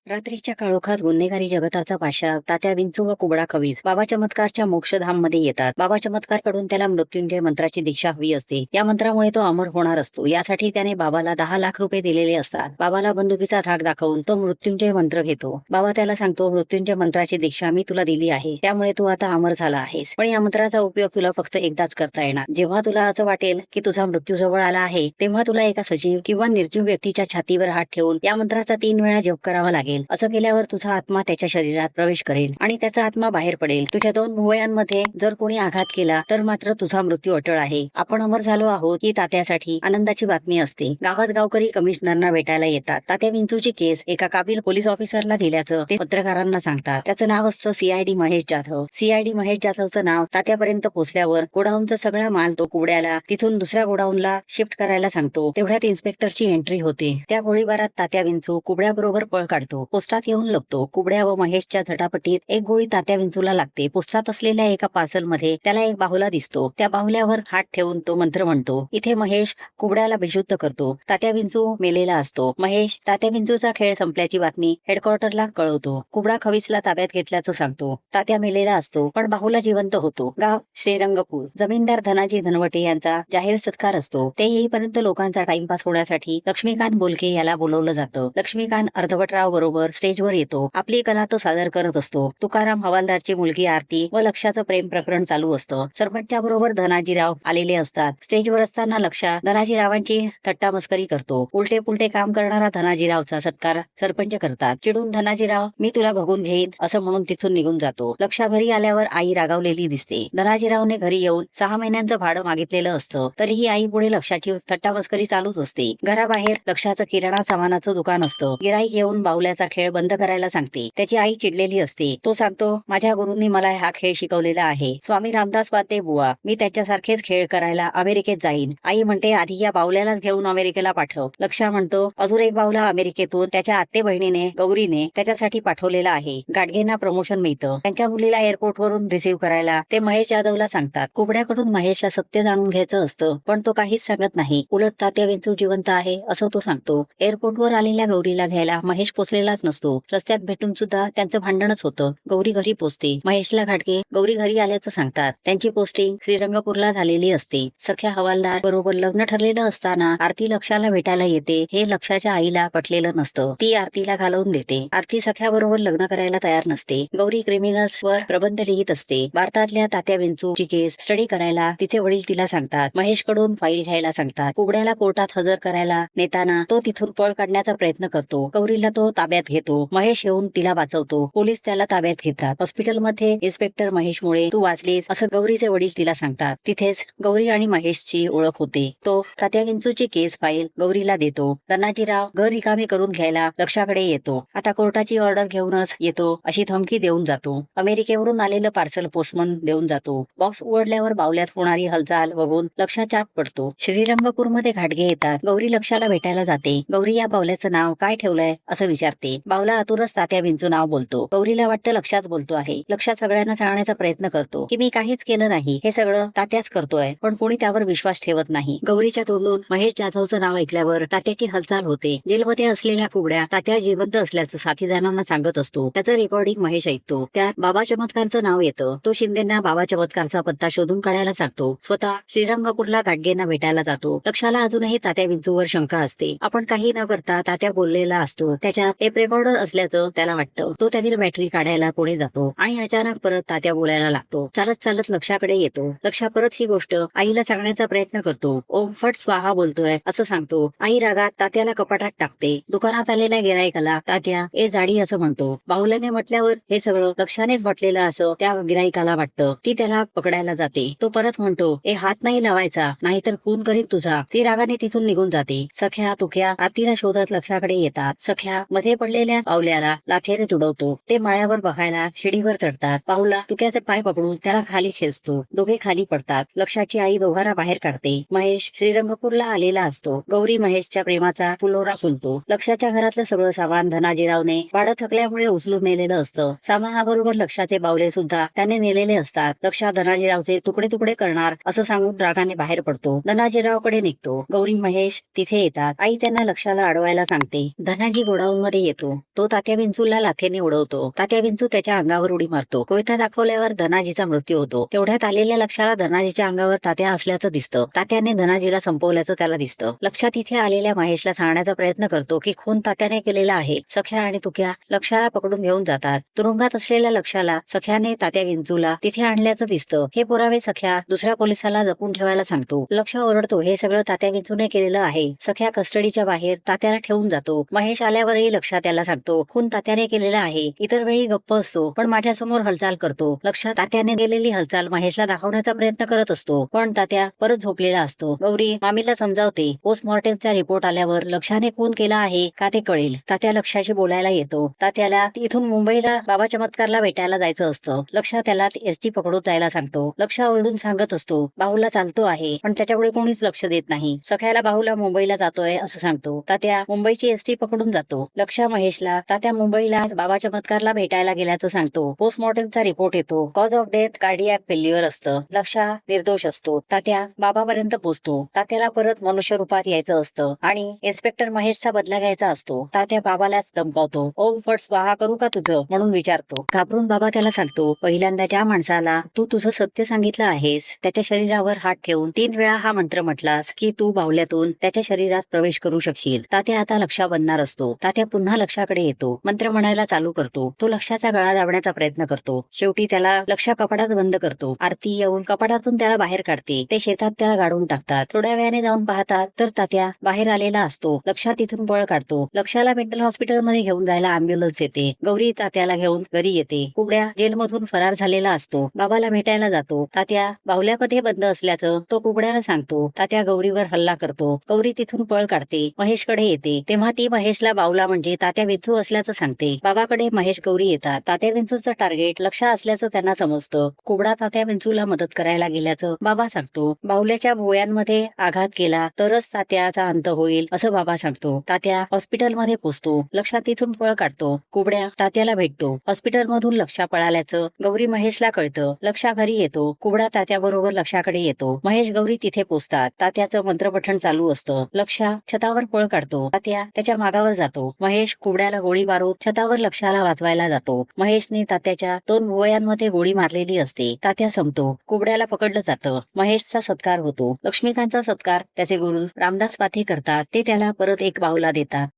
रात्रीच्या काळोखात गुन्हेगारी जगताचा पाशा तात्या विंचू व कुबडा खवीज बाबा चमत्कारच्या मोक्षधाम मध्ये येतात. बाबा चमत्कार कडून त्याला मृत्युंजय मंत्राची दीक्षा हवी असते. या मंत्रामुळे तो अमर होणार असतो. यासाठी त्याने बाबाला 10 लाख रुपये दिलेले असतात. बाबाला बंदुकीचा धाक दाखवून तो मृत्युंजय मंत्र घेतो. बाबा त्याला सांगतो, मृत्युंजय मंत्राची दीक्षा मी तुला दिली आहे, त्यामुळे तू आता अमर झाला आहेस. पण या मंत्राचा उपयोग तुला फक्त एकदाच करता येणार. जेव्हा तुला असं वाटेल की तुझा मृत्यू जवळ आला आहे, तेव्हा तुला एका सजीव किंवा निर्जीव व्यक्तीच्या छातीवर हात ठेवून या मंत्राचा 3 वेळा जप करावा लागेल. असं केल्यावर तुझा आत्मा त्याच्या शरीरात प्रवेश करेल आणि त्याचा आत्मा बाहेर पडेल. तुझ्या 2 भुवयांमध्ये जर कोणी आघात केला तर मात्र तुझा मृत्यू अटळ आहे. आपण अमर झालो आहोत ही तात्यासाठी आनंदाची बातमी असते. गावात गावकरी कमिशनरना भेटायला येतात. तात्या विंचूची केस एका काबिल पोलीस ऑफिसरला दिल्याचं ते पत्रकारांना सांगतात. त्याचं नाव असतं CID महेश जाधव. CID महेश जाधवचं नाव तात्यापर्यंत पोहोचल्यावर गोडाऊनचा सगळा माल तो कुबड्याला तिथून दुसऱ्या गोडाऊनला शिफ्ट करायला सांगतो. तेवढ्यात इन्स्पेक्टरची एंट्री होते. त्या गोळीबारात तात्या विंचू कुबड्याबरोबर पळ काढतो. पोस्टात येऊन लपतो. कुबड्या व महेशच्या झटापटीत एक गोळी तात्या विंचूला लागते. पोस्टात असलेल्या एका पार्सल मध्ये त्याला एक बाहुला दिसतो. त्या बाहुल्यावर हात ठेवून तो मंत्र म्हणतो. इथे महेश कुबड्याला बेशुद्ध करतो. तात्या विंचू मेलेला असतो. महेश तात्या विंचूचा खेळ संपल्याची बातमी हेडक्वार्टरला कळवतो. कुबडा खवीसला ताब्यात घेतल्याचं सांगतो. तात्या मेलेला असतो पण बाहुला जिवंत होतो. गाव श्रीरंगपूर. जमीनदार धनाजी धनवटे यांचा जाहीर सत्कार असतो. ते येईपर्यंत लोकांचा टाइमपास होण्यासाठी लक्ष्मीकांत बोलके याला बोलवलं जातं. लक्ष्मीकांत अर्धवटराव बरोबर स्टेजवर येतो. आपली कला तो सादर करत असतो. तुकाराम हवालदारची मुलगी आरती व लक्षाचं प्रेम प्रकरण चालू असतं. सरपंचा बरोबर धनाजीराव आलेले असतात. स्टेजवर असताना लक्षा धनाजीरावांची थट्टा मस्करी करतो. उलटे पुलटे काम करणारा धनाजीरावचा सत्कार सरपंच करतात. चिडून धनाजीराव मी तुला बघून घेईन असं म्हणून तिथून निघून जातो. लक्षा घरी आल्यावर आई रागावलेली दिसते. धनाजीरावने घरी येऊन 6 महिन्यांचं भाडं मागितलेलं असतं. तरीही आई पुढे लक्षाची थट्टा मस्करी चालूच असते. घराबाहेर लक्षाचं किराणा सामानाचं दुकान असतं. गिराईक येऊन बाहुल्याचा खेळ बंद करायला सांगते. त्याची आई चिडलेली असते. तो सांगतो, माझ्या गुरूंनी मला हा खेळ शिकवलेला आहे. स्वामी रामदास वाते बुवा, मी त्याच्यासारखेच खेळ करायला अमेरिकेत जाईन. आई म्हणते, आधी या बाहुल्यालाच घेऊन अमेरिकेला पाठव. लक्षा म्हणतो, अजून एक बाहुला अमेरिकेतून त्याच्या आत्ते बहिणीने गौरीने त्याच्यासाठी पाठवलेला आहे. गाडगेंना प्रमोशन मिळतं. त्यांच्या मुलीला एअरपोर्ट वरून रिसीव्ह करायला ते महेश जाधवला सांगतात. कुबड्याकडून महेशला सत्य जाणून घ्यायचं असतं पण तो काहीच सांगत नाही. उलट तात्या विंचू जिवंत आहे असं तो सांगतो. एअरपोर्टवर आलेल्या गौरीला घ्यायला महेश पोचलेलाच नसतो. रस्त्यात भेटून सुद्धा त्यांचं भांडणच होतं. गौरी घरी पोचते. महेशला घाटगे गौरी घरी आल्याचं सांगतात. त्यांची पोस्टिंग श्रीरंगपूरला झालेली असते. सख्या हवालदार बरोबर लग्न ठरलेलं असताना आरती लक्षाला भेटायला येते हे लक्षाच्या आईला पटलेलं नसतं. ती आरतीला घालवून देते. आरती सख्या बरोबर लग्न करायला तयार नसते. गौरी क्रिमिनल्स वर प्रबंध लिहित असते. भारतातल्या तात्या विंचूची केस स्टडी करायला तिचे वडील तिला सांगतात. महेश कडून फाईल घ्यायला सांगतात. कुबड्याला कोर्टात हजर करायला नेताना तो तिथून पळ काढण्याचा प्रयत्न करतो. गौरीला तो ताब्यात घेतो. महेश येऊन तिला वाचवतो. पोलीस त्याला ताब्यात घेतात. हॉस्पिटलमध्ये इन्स्पेक्टर महेशमुळे तू वाचलीस असं गौरीचे वडील तिला सांगतात. तिथेच गौरी आणि महेशची ओळख होते. तो तात्या विंचूची केस फाईल गौरीला देतो. धनाजीराव घर रिकामे करून घ्यायला लक्षाकडे येतो. आता कोर्टाची ऑर्डर घेऊनच येतो अशी धमकी देऊन जातो. अमेरिकेवरून आलेलं पार्सल पोस्टमन देऊन जातो. बॉक्स उघडल्यावर बावल्यात होणारी हालचाल बघून लक्षा चाप पडतो. श्रीरंगपूरमध्ये घाटगे येतात. गौरी लक्षाला भेटायला जाते. गौरी या बावल्याचं नाव काय ठेवलंय असं विचारते. बावला आतूनच तात्या विंचू नाव बोलतो. गौरीला वाटतं लक्षाच बोलतो आहे. लक्षा सगळ्यांना सांगण्याचा प्रयत्न करतो की मी काहीच केलं नाही, हे सगळं तात्याच करतोय. पण कोणी त्यावर विश्वास ठेवत नाही. गौरीच्या तोंडून महेश जाधवचं नाव ऐकल्यावर तात्याची हालचाल होते. जेलमध्ये असलेल्या कुबड्या तात्या जिवंत असल्याचं साथीदारांना सांगत असतो. त्याचं रेकॉर्डिंग महेश ऐकतो. त्यात बाबा चमत्कारचं नाव येतं. तो शिंदेंना बाबा चमत्कारचा पत्ता शोधून काढायला सांगतो. स्वतः श्रीरंगपूरला गाडगेंना भेटायला जातो. लक्षाला अजूनही तात्या विंचूवर शंका असते. आपण काही न करता तात्या बोललेला असतो. त्याच्यात टेप रेकॉर्डर असल्याचं त्याला वाटतं. तो त्यातील बॅटरी काढायला पुढे जातो आणि अचानक परत तात्या बोलायला लागतो. चालत चालत लक्षाकडे येतो. लक्षा परत ही गोष्ट आईला सांगण्याचा प्रयत्न करतो. ओम फट स्वाहा बोलतोय असं सांगतो. आई रागात तात्याला कपाटात टाकते. दुकानात आलेल्या गिराईकाला तात्या ए जाडी असं म्हणतो. बाहुल्याने म्हटल्यावर हे सगळं लक्षानेच म्हटलेलं असं त्या गिराईकाला वाटतं. ती त्याला पकडायला जाते. तो परत म्हणतो ए हात नाही लावायचा नाहीतर खून करीत तुझा. ती रागाने तिथून निघून जाते. सख्या तुक्या आरतीला शोधत लक्षाकडे येतात. सख्या मध्ये पडलेल्या बाहुल्याला लाथेने तुडवतो. ते माळ्यावर बघायला शिडीवर चढतात. बाहुला तुक्याचे पाय पकडून त्याला खाली खेचतो. दोघे खाली पडतात. लक्षाची आई दोघांना बाहेर काढते. महेश श्रीरंगपूरला आलेला असतो. गौरी महेशच्या प्रेमाचा फुलोरा फुलतो. लक्षाच्या घरातलं सगळं सामान धनाजीरावने भाडं थकल्यामुळे उचलून नेलेलं असतं. सामानाबरोबर लक्षाचे बावले सुद्धा त्याने नेलेले असतात. लक्षा धनाजीरावचे तुकडे तुकडे करणार असं सांगून रागाने बाहेर पडतो. धनाजीरावकडे निघतो. गौरी महेश तिथे येतात. आई त्यांना लक्षाला अडवायला सांगते. धनाजी गोडाऊन मध्ये येतो. येतो. तो तात्या विंचूला लाथेने उडवतो. तात्या विंचू त्याच्या अंगावर उडी मारतो. कोयता दाखवल्यावर धनाजीचा मृत्यू होतो. तेवढ्यात आलेल्या लक्षाला धनाजीच्या अंगावर तात्या असल्याचं दिसतं. तात्याने धनाजीला संपवल्याचं त्याला दिसतं. लक्षा तिथे आलेल्या महेशला सांगण्याचा प्रयत्न करतो की खून तात्याने केलेला आहे. सख्या आणि तुक्या लक्षाला पकडून घेऊन जातात. तुरुंगात असलेल्या लक्षाला सख्याने तात्या विंचूला तिथे आणल्याचं दिसतं. हे पुरावे सख्या दुसऱ्या पोलिसाला जपून ठेवायला सांगतो. लक्ष ओरडतो, हे सगळं तात्या विंचूने केलेलं आहे. सख्या कस्टडीच्या बाहेर तात्याला ठेवून जातो. महेश आल्यावरही लक्षा त्याला सांगतो, खून तात्याने केलेला आहे. इतर वेळी गप्प असतो, पण माझ्यासमोर हालचाल करतो. लक्ष तात्याने केलेली हालचाल महेशला दाखवण्याचा प्रयत्न करत असतो, पण तात्या परत झोपलेला असतो. गौरी मामीला समजावते. पोस्टमॉर्टेमचा रिपोर्ट आल्यावर लक्षाने खून केला आहे का ते कळेल. तात्या लक्षाशी बोलायला येतो. तात्याला इथून मुंबईला बाबा चमत्कारला भेटायला जायचं असतं. लक्ष त्याला एसटी पकडून जायला सांगतो. लक्ष ओरडून सांगत असतो, बाहुला चालतो आहे, पण त्याच्याकडे कोणीच लक्ष देत नाही. सख्याला बाहुला मुंबईला जातोय असं सांगतो. तात्या मुंबईची एसटी पकडून जातो. लक्ष महेशला तात्या मुंबईला बाबा चमत्कारला भेटायला गेल्याचं सांगतो. पोस्टमॉर्टेमचा रिपोर्ट येतो. Cause of death cardiac failure असतं. लक्ष निर्दोष असतो. तात्या बाबापर्यंत पोहोचतो. तात्याला परत मनुष्य रूपात यायचं असतं आणि इन्स्पेक्टर महेशचा बदला घ्यायचा असतो. तात्या बाबालाच धमकावतो. ओम फट स्वाहा करू का तुझं म्हणून विचारतो. घाबरून बाबा त्याला सांगतो, पहिल्यांदा ज्या माणसाला तू तुझं सत्य सांगितलं आहेस त्याच्या शरीरावर हात ठेवून 3 वेळा हा मंत्र म्हटलास की तू बाहुल्यातून त्याच्या शरीरात प्रवेश करू शकशील. तात्या आता लक्षा बनणार असतो. तात्या पुन्हा लक्षाकडे येतो. मंत्र म्हणायला चालू करतो. तो लक्षाचा गळा दाबण्याचा प्रयत्न करतो. शेवटी त्याला लक्ष कपाटात बंद करतो. आरती येऊन कपाटातून त्याला बाहेर काढते. ते शेतात त्याला गाडून टाकतात. थोड्या वेळाने जाऊन पाहतात तर तात्या बाहेर आलेला असतो. लक्षा तिथून पळ काढतो. लक्षाला मेंटल हॉस्पिटल मध्ये घेऊन जायला अँब्युलन्स येते. गौरी तात्याला घेऊन घरी येते. कुबड्या जेलमधून फरार झालेला असतो. बाबाला भेटायला जातो. तात्या बाहुल्यामध्ये बंद असल्याचं तो कुबड्याला सांगतो. तात्या गौरीवर हल्ला करतो. गौरी तिथून पळ काढते. महेशकडे येते. तेव्हा ती महेशला बाहुला म्हणजे तात्या विंचू असल्याचं सांगते. बाबाकडे महेश गौरी येतात. तात्या विंचूचं टार्गेट लक्ष असल्याचं त्यांना समजतं. कुबडा तात्या विंचूला मदत करायला गेल्याचं बाबा सांगतो. बाहुल्याच्या भुवयांमध्ये आघात केला तरच तात्याचा अंत होईल असं बाबा सांगतो. तात्या हॉस्पिटलमध्ये पोहोचतो. लक्ष तिथून पळ काढतो. कुबड्या तात्याला भेटतो. हॉस्पिटलमधून लक्षा पळाल्याचं गौरी महेशला कळतं. लक्षा घरी येतो. कुबडा तात्याबरोबर लक्षाकडे येतो. महेश गौरी तिथे पोहोचतात. तात्याचं मंत्रपठण चालू असतं. लक्षा छतावर पळ काढतो. तात्या त्याच्या मागावर जातो. महेश कुबड्याला गोळी मारून छतावर लक्षाला वाचवायला जातो. महेशने तात्याच्या 2 भुवयांमध्ये गोळी मारलेली असते. तात्या संपतो. कुबड्याला पकडलं जातं. महेशचा सत्कार होतो. लक्ष्मीकांतचा सत्कार त्याचे गुरु रामदास पाथे करतात. ते त्याला परत एक बाहुला देतात.